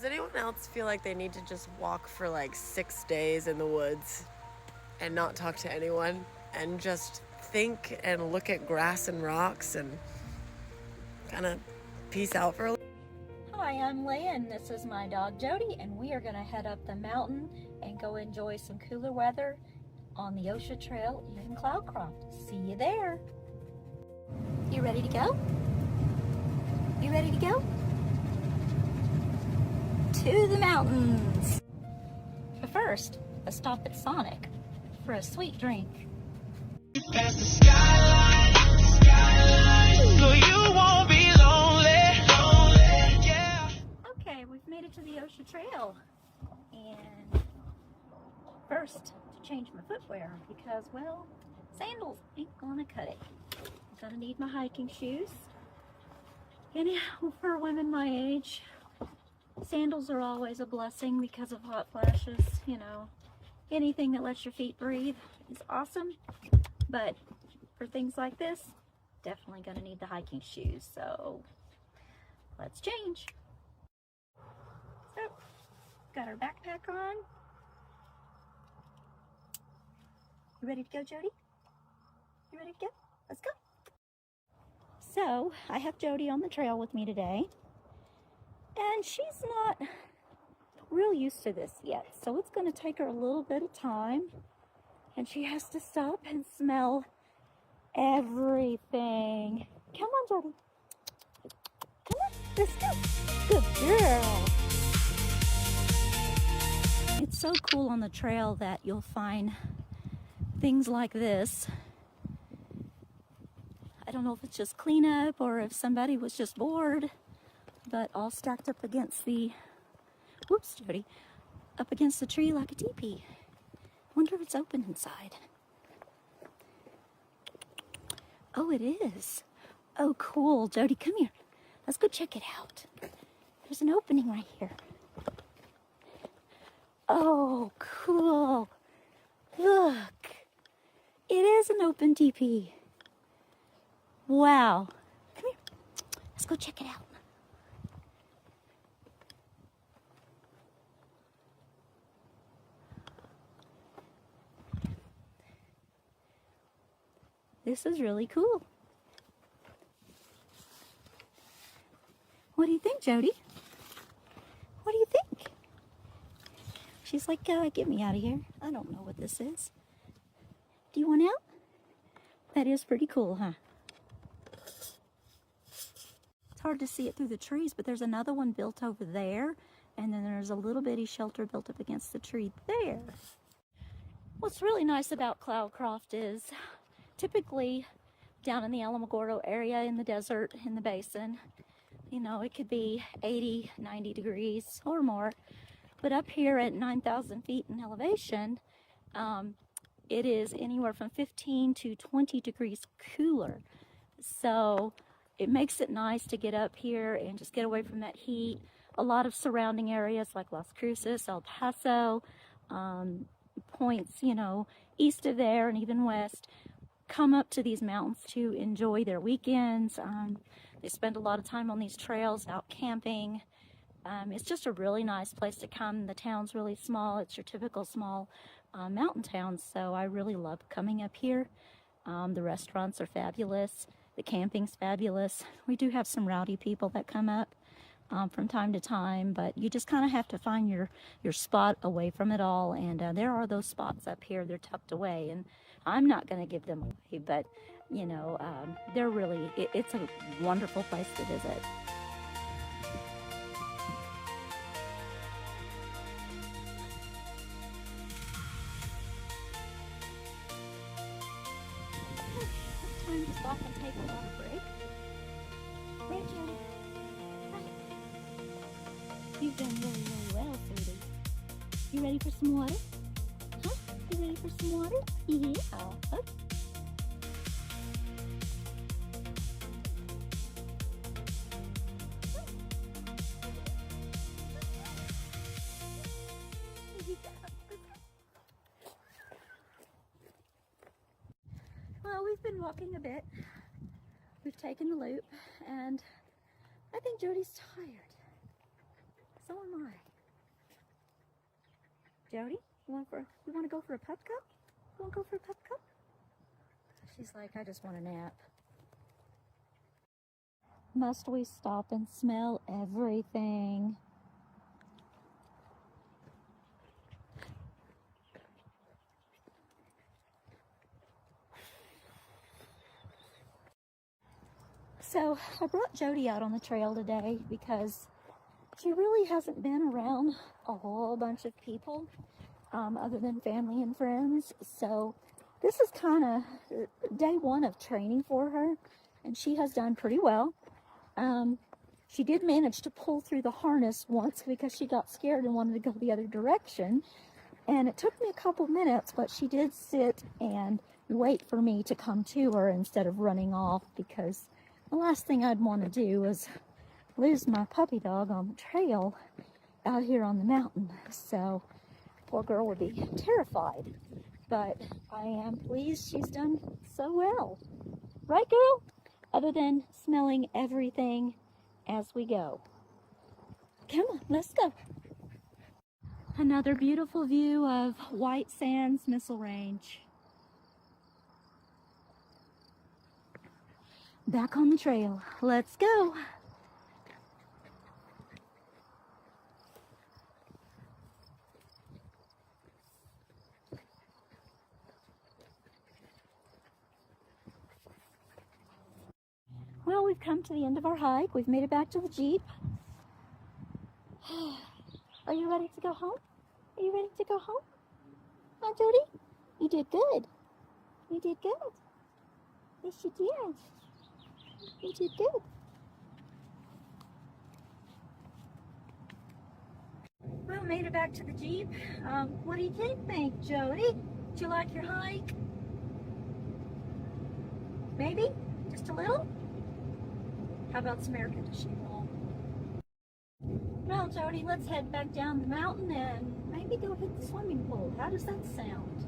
Does anyone else feel like they need to just walk for like 6 days in the woods and not talk to anyone and just think and look at grass and rocks and kind of peace out for a little? Hi, I'm Leah and this is my dog Jodie, and we are going to head up the mountain and go enjoy some cooler weather on the OSHA Trail in Cloudcroft. See you there. You ready to go? You ready to go? To the mountains. But first, a stop at Sonic for a sweet drink. Past the skyline, so you won't be lonely, yeah. Okay, we've made it to the OSHA Trail. And first, to change my footwear because, well, sandals ain't gonna cut it. I'm gonna need my hiking shoes. Anyhow, for women my age, sandals are always a blessing because of hot flashes. You know, anything that lets your feet breathe is awesome. But for things like this, definitely gonna need the hiking shoes. So let's change. So, got our backpack on. You ready to go, Jodie? You ready to go? Let's go. So, I have Jodie on the trail with me today. And she's not real used to this yet. So it's gonna take her a little bit of time. And she has to stop and smell everything. Come on, Jodie. Come on, let's go. Good girl. It's so cool on the trail that you'll find things like this. I don't know if it's just cleanup or if somebody was just bored, but all stacked up against the, whoops, Jodie, up against the tree like a teepee. Wonder if it's open inside. Oh, it is. Oh, cool. Jodie, come here. Let's go check it out. There's an opening right here. Oh, cool. Look. It is an open teepee. Wow. Come here. Let's go check it out. This is really cool. What do you think, Jodie? What do you think? She's like, get me out of here. I don't know what this is. Do you want out? That is pretty cool, huh? It's hard to see it through the trees, but there's another one built over there, and then there's a little bitty shelter built up against the tree there. What's really nice about Cloudcroft is typically down in the Alamogordo area in the desert, in the basin, you know, it could be 80, 90 degrees or more. But up here at 9,000 feet in elevation, it is anywhere from 15 to 20 degrees cooler. So it makes it nice to get up here and just get away from that heat. A lot of surrounding areas like Las Cruces, El Paso, points, you know, east of there and even west, come up to these mountains to enjoy their weekends. They spend a lot of time on these trails, out camping. It's just a really nice place to come. The town's really small. It's your typical small mountain town, so I really love coming up here. The restaurants are fabulous. The camping's fabulous. We do have some rowdy people that come up from time to time, but you just kind of have to find your spot away from it all. And there are those spots up here. They're tucked away, and I'm not going to give them away, but you know, they're really, it's a wonderful place to visit. Time to stop and take a little break. Right, Jodie? Right. You've done really, really well, sweetie. You ready for some water? Huh? You ready for some water? Yeah. Okay. Well, we've been walking a bit. We've taken the loop, and I think Jodie's tired. So am I. Jody, you want to go for a pup cup? You want to go for a pup cup? She's like, I just want a nap. Must we stop and smell everything? So I brought Jody out on the trail today because she really hasn't been around a whole bunch of people other than family and friends. So this is kind of day one of training for her, and she has done pretty well. She did manage to pull through the harness once because she got scared and wanted to go the other direction. And it took me a couple minutes, but she did sit and wait for me to come to her instead of running off, because the last thing I'd want to do is lose my puppy dog on the trail out here on the mountain. So poor girl would be terrified. But I am pleased she's done so well. Right, girl? Other than smelling everything as we go. Come on, let's go. Another beautiful view of White Sands Missile Range. Back on the trail. Let's go. Well, we've come to the end of our hike. We've made it back to the Jeep. Are you ready to go home? Are you ready to go home? Huh, Jody? You did good. You did good. Yes, you did. You did good. Well, made it back to the Jeep. What do you think, Jody? Did you like your hike? Maybe? Just a little? How about some air conditioning? Well, Jody, let's head back down the mountain and maybe go hit the swimming pool. How does that sound?